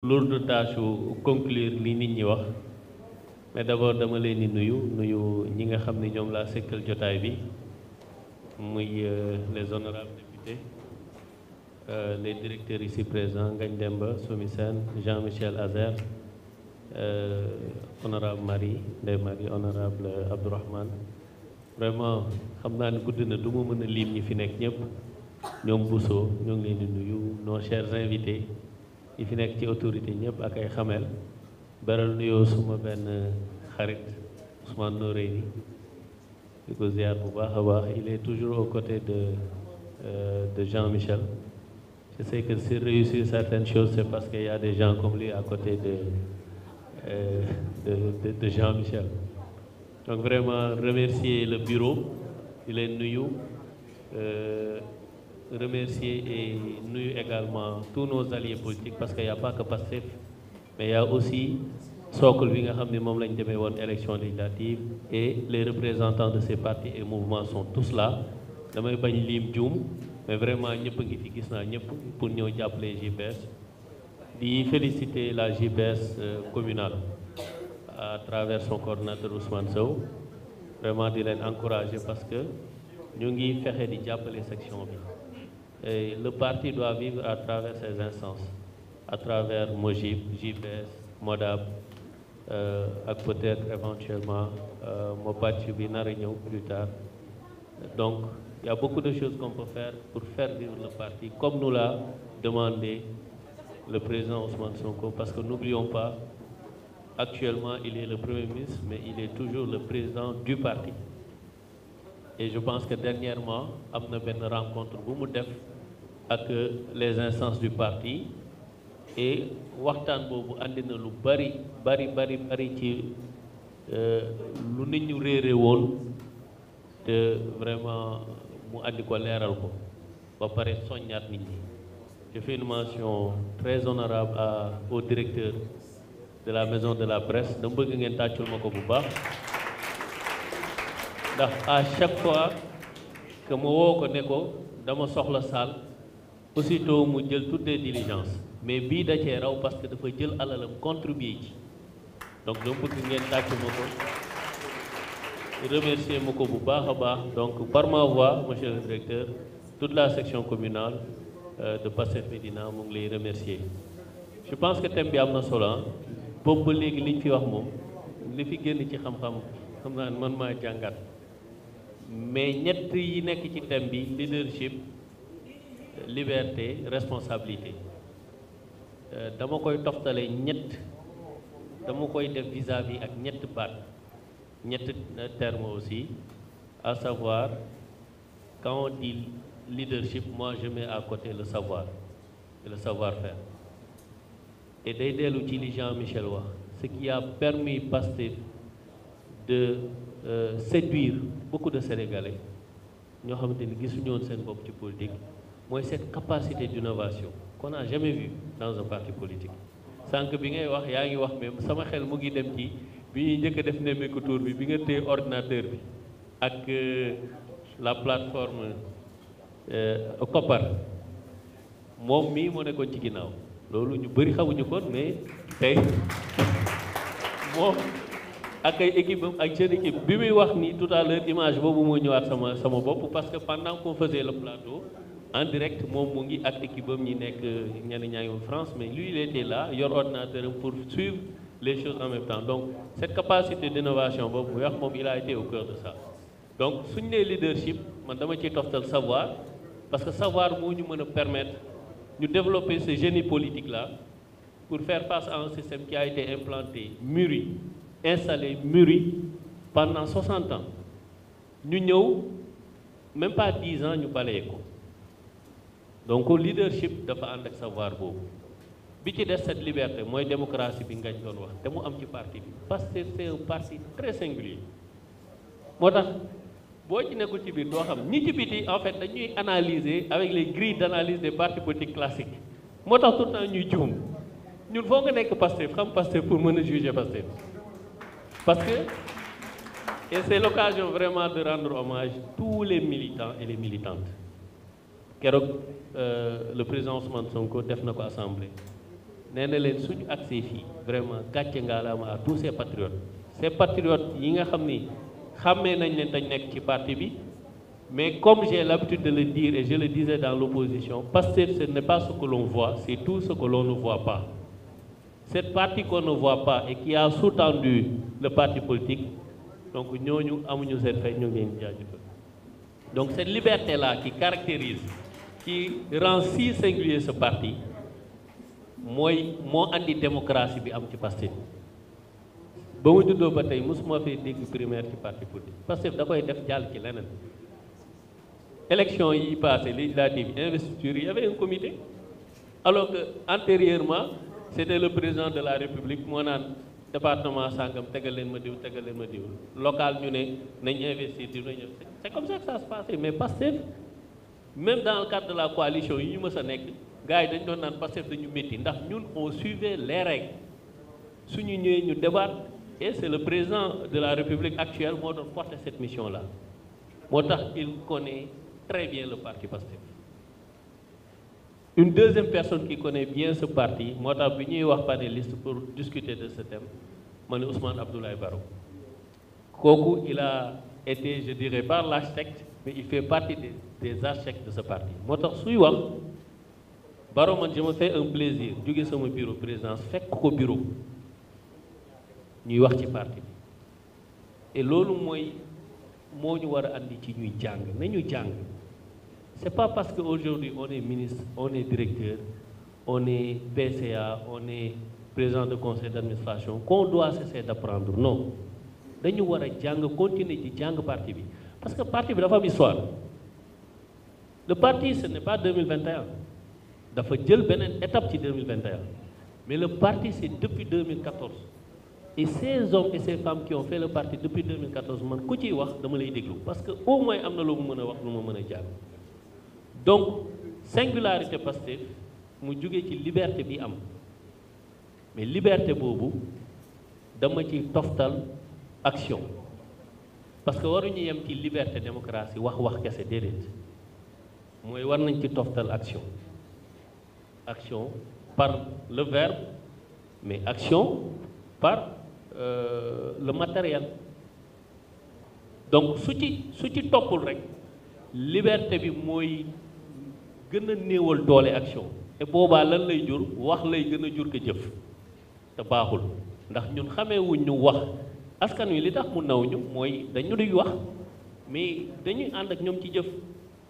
lourde tâche conclure li nit ñi wax mais d'abord dama leen di nuyu ñi nga xam ne ñoom laa sekkal jotaay bi muy les honorables députés les directeurs ici présents Ngagne Demba Somi Sène Jean-Michel Azer honorable Ndeye Marie honorable Abdourahmane vraiment xam naa ne gudd na du ma mën a lim ñi fi nekk ñëpp ñoom Bousso ñoo ngi leen di nuyu nos chers invités yi fi nekk ci autorité ñëpp ak ay xamel beral nuyoo suma benn xarit Ousmane Noreyni di ko ziar bu baax a baax il est toujours aux côtés de Jean-Michel je sais que s'il réussit certaines choses c'est parce qu'il y a des gens comme lui à côté de Jean-Michel donc vraiment remercier le bureau di leen nuyu remercier et nuyu également tous nos alliés politiques parce qu'il n'y a pas que Pastef mais il y a aussi socle bi nga xam ne moom lañ demee woon élection législative et les représentants de ces partis et mouvements sont tous là damay bañ lim juum mais vraiment ñëpp a ngi fi gis naa ñëpp pour ñëw jàppale JPS di féliciter la JPS communale à travers son coordonnateur Ousmane Sow vraiment di leen encourager parce que ñu ngi fexe di jàppale section bi et le parti doit vivre à travers ses instances à travers Mojib, JPS, Modab ak peut-être éventuellement Mopatchi bi nar a ñëw plus tard donc il y a beaucoup de choses qu'on peut faire pour faire vivre le parti comme nous l'a demandé le président Ousmane Sonko parce que n'oublions pas actuellement il est le premier ministre mais il est toujours le président du parti et je pense que dernièrement am na benn rencontre bu mu def ak les instances du parti et waxtaan boobu andi na lu bari ci lu nit ñu réere woon te vraiment mu andi ko leeral ko ba pare soññaat nit ñi je fais une mention très honorable au directeur de la maison de la presse dama bëgg ngeen tàccul ma ko bu baax ndax à chaque fois que ma woo ko ne ko dama soxla salle aussitôt mu jël toutes les diligences mais bii da cee raw parce que dafa jël alalam contribuer ci donc dama bëgg ngeen tàcc ma ko remercier ma ko bu baax a baax donc par ma voix monsieur le directeur toute la section communale de Pastef Médina mu ngi lay remercier je pense que thème bi am na solo boobu ba léegi liñ fi wax moom li fi génn ci xam-xam xam naa man maa jàngat mais ñett yi nekk ci thème bi leadership liberté responsabilité dama koy toftale dama koy def vis-à-vis ak ñett baat ñett terme aussi à savoir quand on dit leadership moi je mets à côté le savoir et le savoir-faire et day dellu ci li Jean-Michel wax ce qui a permis Pastef de séduire beaucoup de Sénégalais ñoo xamante ni gisuñu woon seen bopp ci politique mooy cette capacité d'innovation qu'on n'a jamais vu dans un parti politique sànq bi ngay wax yaa ngi wax même sama xel mu ngi dem ci bi ñuy njëkk a def nemmeeku tour bi nga téye ordinateur bi ak la plateforme Kopar moom mii moo nekkoon ci ginnaaw loolu ñu bëri xamuñu ko mais tey moom ak ay équipe ak seen équipe bi muy wax ni tout à l'heure image boobu moo ñëwaat sama bopp parce que pendant qu'on faisait le plateau en direct moom mu ngi ak équipe am ñi nekk ñenn ñaa ngi woon France mais lui il était là yor ordinateur am pour suivre les choses en même temps donc cette capacité d'innovation boobu muy wax moom il a été au cœur de ça donc suñu nee leadership man dama ciy toftal savoir parce que savoir moo ñu mën a permettre ñu développer ce génie politique là pour faire face à un système qui a été implanté mûri installé mûri pendant 60 ans ñu ñëw même pas 10 ans ñu balee ko donc leadership dafa ànd ak savoir boobu bi ci des cette liberté mooy démocratie bi ngañ doon wax te mu am ci parti bi parce que c'est un parti très singulier moo tax boo ci nekkul ci biir doo xam ñi ci biti en fait dañuy analyser avec les grilles d'analyse des partis politiques classiques moo tax tout le temps ñuy juum ñun foo nga nekk Pastef xam Pastef pour mën a juger Pastef parce que et c'est l'occasion vraiment de rendre hommage tous les militants et les militantes keroog le président Ousmane Sonko def na ko assemblée nee na leen suñu accès fii vraiment gàcce ngaalaama à tous ces patriotes yi nga xam ni xàmmee nañ leen dañ nekk ci parti bi. Mais comme j'ai l'habitude de le dire et je le disais dans l'opposition, Pastef, ce n'est pas ce que l'on voit, c'est tout ce que l'on ne voit pas. Cette partie qu'on ne voit pas et qui a sous-tendu le parti politique, donc nous avons fait donc cette liberté-là qui caractérise, qui rend si singulier ce parti, moi andi démocratie bi am ci Pastef. Ba mu juddoo ba tey musuma fee dégg primaire ci parti politique Pastef da koy def jàll ci leneen. Élection yi passé législative investiture il y avait un comité alors que antérieurement c'était le président de la République moo naan département sangam tegal leen ma diw local ñu ne nañ investir diw nañ c'est comme ça que ça se passait mais Pastef même dans le cadre de la coalition yi ñu mës a nekk gars yi dañ doon naan Pastef dañu métti ndax ñun on suivait les règles suñu ñëwee ñu débattre et c'est le président de la République actuelle moo doon porter cette mission là moo tax il connaît très bien le parti Pastef. Une deuxième personne qui connaît bien ce parti, moi je suis panéliste pour discuter de ce thème, c'est Ousmane Abdoulaye Barrow. Koku, il a été, je dirais pas l'architecte, mais il fait partie des architectes de ce parti. Moi je suis Barrow, je me fais un plaisir, je suis mon bureau présidence, fait qu'au bureau, nous sommes parti. Et lolu moy mo ñu wara andi ci ñuy jang nañu jang. C'est pas parce qu'aujourd'hui on est ministre, on est directeur, on est PCA, on est président de conseil d'administration qu'on doit cesser d'apprendre. Non. Nous devons continuer à parti. Parce que le parti dafa am histoire. Le parti, ce n'est pas 2021. Il faut jël une étape en 2021. Mais le parti, c'est depuis 2014. Et ces hommes et ces femmes qui ont fait le parti depuis 2014, parce qu'au moins, ils ont dit donc singularité Pastef mu jógee ci liberté bi am mais liberté boobu dama ci toftal action parce que waruñu yem ci liberté démocratie wax kese déedéet mooy war nañ ci toftal action par le verbe mais action par le matériel donc su ci toppul rek liberté bi mooy gën a néewal doole action et boobaa lan lay jur wax lay gën a jur ko jëf te baaxul ndax ñun xameewuñ ñu wax askan wi li tax mu naw ñu mooy dañu duy wax mais dañuy ànd ak ñoom ci jëf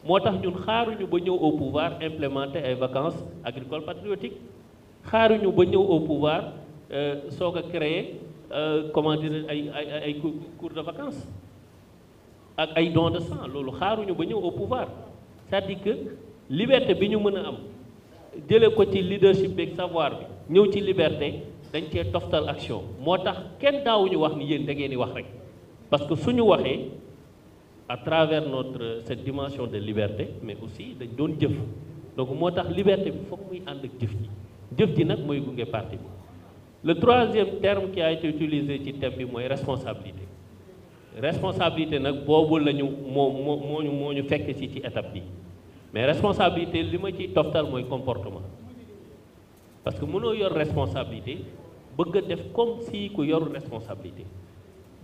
moo tax ñun xaaruñu ba ñëw au pouvoir implémenter ay vacances agricoles patriotiques xaaruñu ba ñëw au pouvoir soog a créer comment dire ay cours de vacances ak ay dons de sang loolu xaaruñu ba ñëw au pouvoir c'est-à-dire que liberté bi ñu mën a am jëlee ko ci leadership beeg savoir bi ñëw ci liberté dañ cee toftal action moo tax kenn daawuñu wax ni yéen da ngeen di wax rek parce que suñu waxee à travers cette dimension de liberté mais aussi dañ doon jëf donc moo tax liberté bi foog muy ànd ak jëf ji nag mooy gunge parti bi. Le troisième terme qui a été utilisé ci thème bi mooy responsabilité nag boobu la ñu moo ñu fekk ci étape bi mais responsabilité li ma ciy toftal mooy comportement parce que mënoo yor responsabilité bëgg a def comme si ku yor responsabilité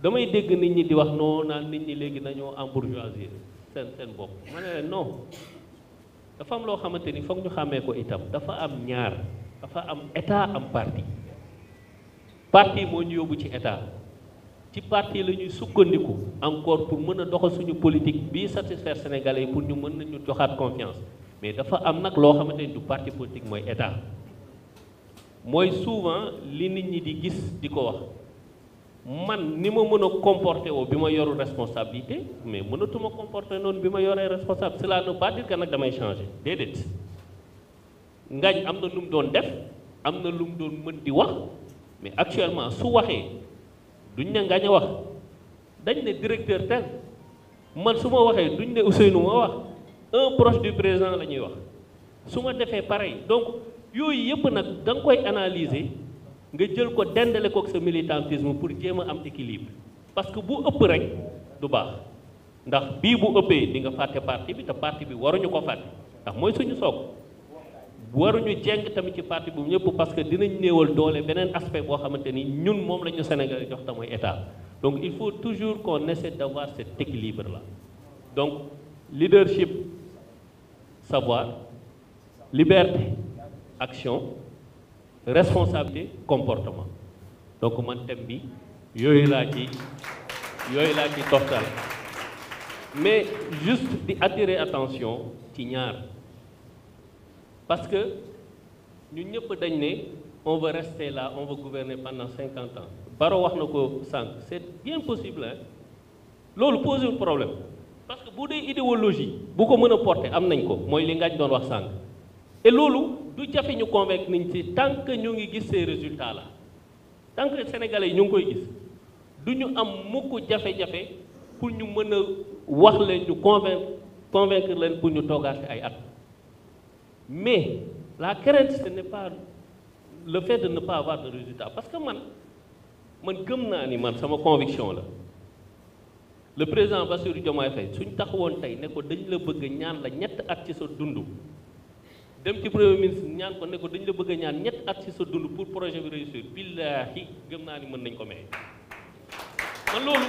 damay dégg nit ñi di wax non naan nit ñi léegi nañoo embourgeoisir seen bopp ma ne leen non dafa am loo xamante ni foog ñu xàmmee ko itam dafa am ñaar dafa am état am parti moo ñu yóbbu ci état ci parti la ñuy sukkandiku encore pour mën a doxal suñu politique bii satisfaire sénégalais yi pour ñu mën nañu joxaat confiance mais dafa am nag loo xamante ni du parti politique mooy état mooy souvent li nit ñi di gis di ko wax man ni ma mën a comporter woo bi ma yoru responsabilité mais mënatuma comporter noonu bi ma yoree responsabilité cela ne veut pas dire que nag damay changer déedéet ngañ am na lu mu doon def am na lu mu doon mën di wax mais actuellement su waxee duñ ne ngañ a wax dañ ne directeur tel man su ma waxee duñ ne Ousseynou ma wax un proche du président la ñuy wax su ma defee pareil donc yooyu yëpp nag da nga koy analyser nga jël ko dendale ko ak sa militantisme pour jéem a am équilibre parce que bu ëpp rek du baax ndax bii bu ëppee di nga fàtte parti bi te parti bi waruñu ko fàtte ndax mooy suñu soog waruñu jeng tamit ci parti bu ñëpp parce que dinañ néewal doole beneen aspect boo xamante ni ñun moom la ñu Sénégal jox te mooy état donc il faut toujours qu'on essaie d'avoir cet équilibre là donc leadership savoir liberté action responsabilité comportement donc man thème bi yooyu laa ci toftal mais juste di attirer attention ci ñaar parce que ñun ñëpp dañ ne on veut rester là on veut gouverner pendant 50 ans Baro wax na ko sànq c'est bien possible hein loolu pose un problème parce que bu dee idéologie bu ko mën a porter am nañ ko mooy li Ngagne doon wax sànq et loolu du jafe ñu convaincre niñ ci tant que ñu ngi gis ces résultats là tant que sénégalais yi ñu ngi koy gis du ñu am mukk jafe-jafe pour ñu mën a wax leen ñu convaincre leen pour ñu toogaat ay at mais la crainte ce n'est pas le fait de ne pas avoir de résultat parce que man gëm naa ni man sama conviction la le président Bassirou Diomaye Faye suñ taxawoon tey ne ko dañ la bëgg ñaan la ñett at ci sa dund dem ci premier ministre ñaan ko ne ko dañ la bëgg ñaan ñett at ci sa dund pour projet bi réussir billaahi gëm naa ni mën nañ ko may man loolu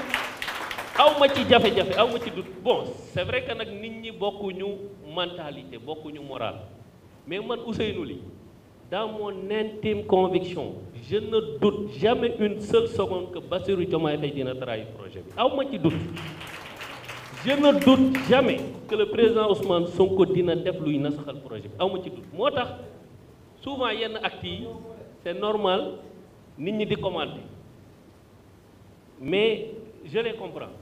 aw ma ci jafe-jafe aw ma ci doute bon c'est vrai que nag nit ñi bokkuñu mentalité bokkuñu moral mais man Ousseynou Ly dans mon intime conviction je ne doute jamais une seule seconde que Bassirou Diomaye Faye dina trahir projet bi aw ma ci doute je ne doute jamais que le président Ousmane Sonko dina def luy nasaxal projet bi aw ma ci doute moo tax souvent yenn actes yi c'est normal nit ñi di commenter mais je les comprends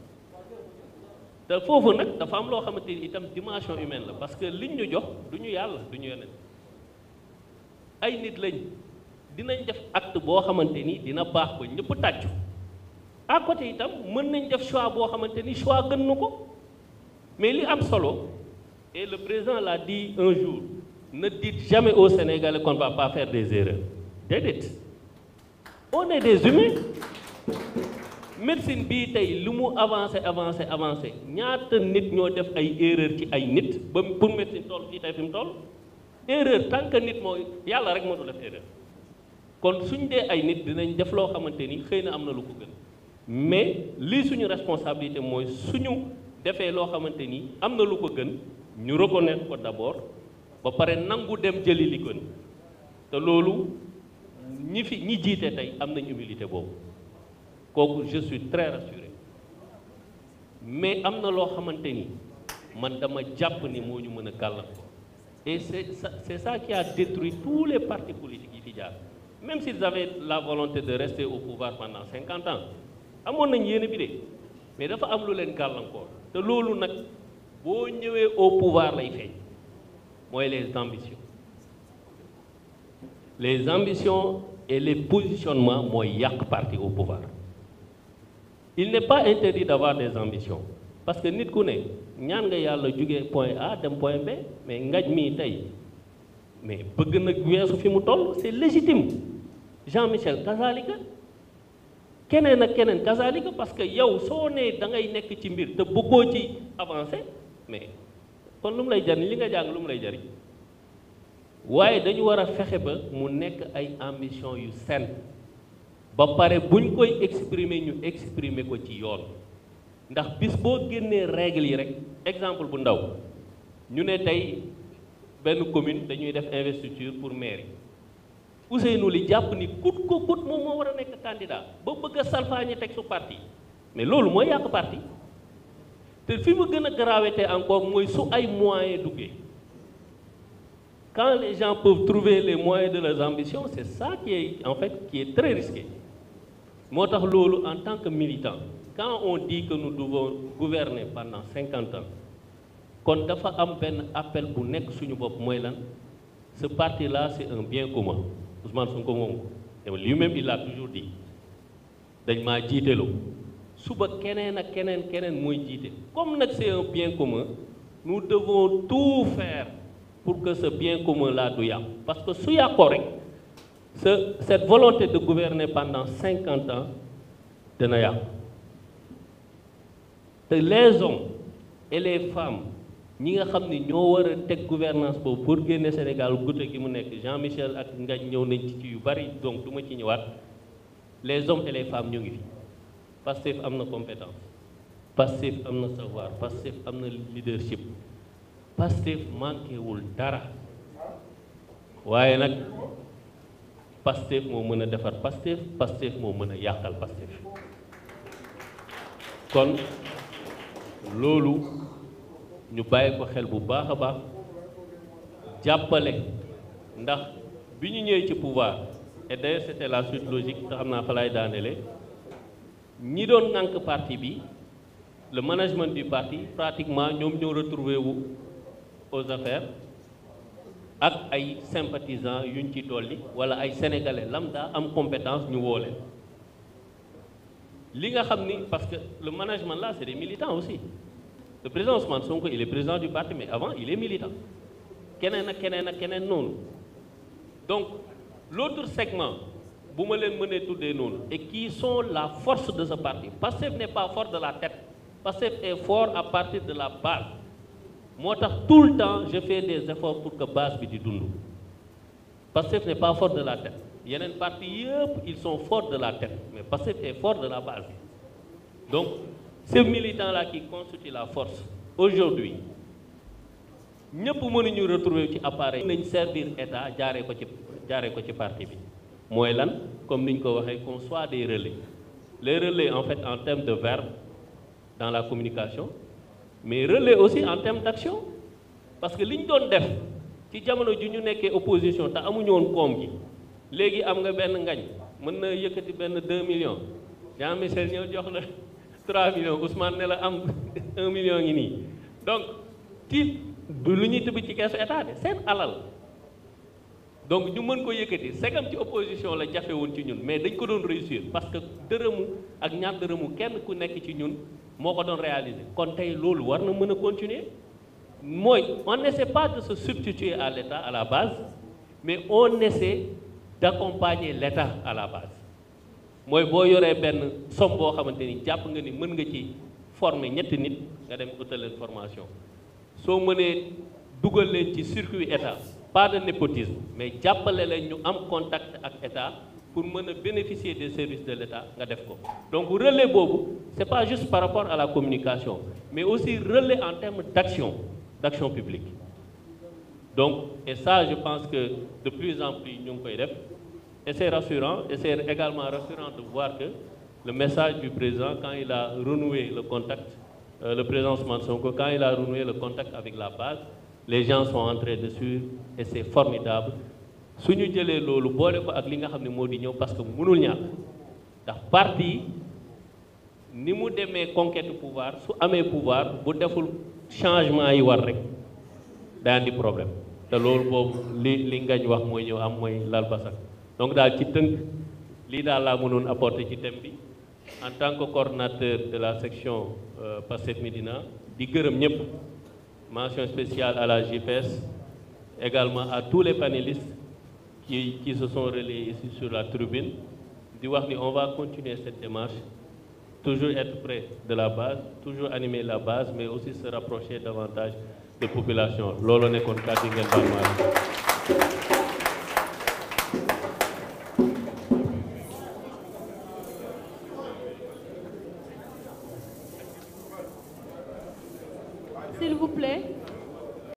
te foofu nag dafa am loo xamante ni itam dimension humaine la parce que liñ ñu jox du ñu yàlla du ñu yeneen ay nit lañ dinañ def acte boo xamante ni dina baax ba ñëpp tàccu à côté itam mën nañ def choix boo xamante ni choix gën na ko mais li am solo et le président l'a dit un jour ne dites jamais aux Sénégalais qu'on ne va pas faire des erreurs déedéet on est des humains médecine bii tey lu mu avancé ñaata nit ñoo def ay erreur ci ay nit ba pour médecine toll fii tey fi mu toll erreur tant que nit moo yàlla rek moo du def erreur kon suñ dee ay nit dinañ def loo xamante ni xëy na am na lu ko gën mais lii suñu responsabilité mooy suñu defee loo xamante ni am na lu ko gën ñu reconnaître ko d'abord ba pare nangu dem jëli li gën te loolu ñi jiite tey am nañ humilité boobu kooku je suis très rassuré mais am na loo xamante ni man dama jàpp ni moo ñu mën a gàllankoor et c'est ça qui a détruit tous les partis politiques yi fi jaar même s'ils avaient la volonté de rester au pouvoir pendant 50 ans amoon nañ yéene bi de mais dafa am lu leen gàllankoor te loolu nag boo ñëwee au pouvoir lay feeñ mooy les ambitions et les positionnements mooy yàq parti au pouvoir il n'est pas interdit d'avoir des ambitions parce que nit ku ne ñaan nga yàlla jóge point A dem point B mais Ngagne mii tey mais bëgg na weesu fi mu toll c'est légitime Jean-Michel kazalika keneen ak keneen kazalika parce que yow soo nee da ngay nekk ci mbir te bëggoo ci avancer mais kon lu mu lay jariñ li nga jàng lu mu lay jariñ waaye dañu war a fexe ba mu nekk ay ambition yu saine ba pare buñ koy exprimer ñu exprimer ko ci yoon ndax bis boo génnee règles yi rek exemple bu ndaw ñu ne tey benn commune dañuy def investiture pour mairie Ousseynou Ly jàpp ni kut ko kut moom moo war a nekk candidat ba bëgg a salfaañi teg su parti mais loolu mooy yàq parti te fi mu gën a gravité encore mooy su ay moyens duggee quand les gens peuvent trouver les moyens de leurs ambitions c'est ça qui est très risqué moo tax loolu en tant que militant quand on dit que nous devons gouverner pendant 50 ans kon dafa am benn appel bu nekk suñu bopp mooy lan ce parti là c'est un bien commun Ousmane Sonko moom ko lui-même il l'a toujours dit dañ maa jiiteloo suba keneen ak keneen mooy jiite comme nag c'est un bien commun nous devons tout faire pour que ce bien commun là du yàqu parce que su yàqoo rek cette volonté de gouverner pendant 50 ans dana yàqu te les hommes et les femmes ñi nga xam ni ñoo war a teg gouvernance boobu pour génne Sénégal goutte gi mu nekk Jean-Michel ak Ngagne ñëw nañ ci yu bari donc du ma ci ñëwaat les hommes et les femmes ñu ngi fi Pastef am na compétence Pastef am na savoir Pastef am na leadership Pastef manqué wul dara waaye nag Pastef moo mën a defar Pastef Pastef moo mën a yàqal Pastef kon loolu ñu bàyyi ko xel bu baax a baax jàppale ndax bi ñu ñëwee ci pouvoir et d'ailleurs c'était la suite logique te xam naa fa laay daanele ñi doon ŋànk parti bi le management du parti pratiquement ñoom ñoo retrouvé wu aux affaires ak ay sympathisants yuñ ci dolli wala ay sénégalais lambda am compétence ñu woo leen li nga xam ni parce que le management là c'est des militants aussi le président Ousmane Sonko il est président du parti mais avant il est militant keneen ak keneen ak keneen noonu donc l'autre segment bu ma leen mënee tuddee noonu et qui sont la force de ce parti Pastef n'est pas fort de la tête Pastef est fort à partir de la base moo tax tout le temps je fais des efforts pour que base bi di dund Pastef n'est pas fort de la tête yeneen parti yëpp ils sont forts de la tête mais Pastef est fort de la base donc ces militants là qui constituent la force aujourd'hui ñëpp mënuñu retrouver ci appareil nañ servir état jaaree ko ci parti bi mooy lan comme niñ ko waxee qu'on soit des relais les relais en fait en termes de verbe dans la communication mais relais aussi en termes d'action parce que li ñu doon def ci jamono ju ñu nekkee opposition te amuñu woon koom gi léegi am nga benn ngañ mën na yëkkati benn 2 millions Jean-Michel ñëw jox la 3 millions Ousmane ne la am 1 million ngi nii donc ci du lu ñuy tëb ci keesu état de seen alal donc ñu mën ko yëkkati segam ci opposition la jafe woon ci ñun mais dañ ko doon réussir parce que dërëmu ak ñaar dërëmu kenn ku nekk ci ñun moo ko doon réaliser kon tey loolu war na mën a continuer mooy on n'essaie pas de se substituer à l'État à la base mais on essaie d'accompagner l'État à la base mooy boo yoree benn somme boo xamante ni jàpp nga ni mën nga ci former ñetti nit nga dem utal leen formation soo mënee dugal leen ci circuit État pas de népotisme mais jàppale leen ñu am contact ak État pour mën a bénéficier des services de l'État nga def ko donc relais boobu c'est pas juste par rapport à la communication mais aussi relais en termes d'action publique donc et ça je pense que de plus en plus ñu ngi koy def et c'est rassurant et c'est également rassurant de voir que le message du président quand il a renoué le contact le président Ousmane Sonko quand il a renoué le contact avec la base les gens sont entrés dessus et c'est formidable su ñu jëlee loolu boole ko ak li nga xam ne moo di ñëw parce que mënul ñàkk ndax parti ni mu demee conquête pouvoir su amee pouvoir bu deful changement yi war rek day andi problème te loolu boobu li ngañ wax mooy ñëw am mooy lal basak donc daal ci tënk lii daal laa mënoon apporter ci thème bi en tant que coordonnateur de la section Pastef Médina di gërëm ñëpp mention spéciale à la JPS également à tous les panélistes qui se sont relayés ici sur la tribune di wax ni on va continuer cette démarche toujours être près de la base toujours animer la base mais aussi se rapprocher davantage de population loolu nekkoon kàddu ngeen baal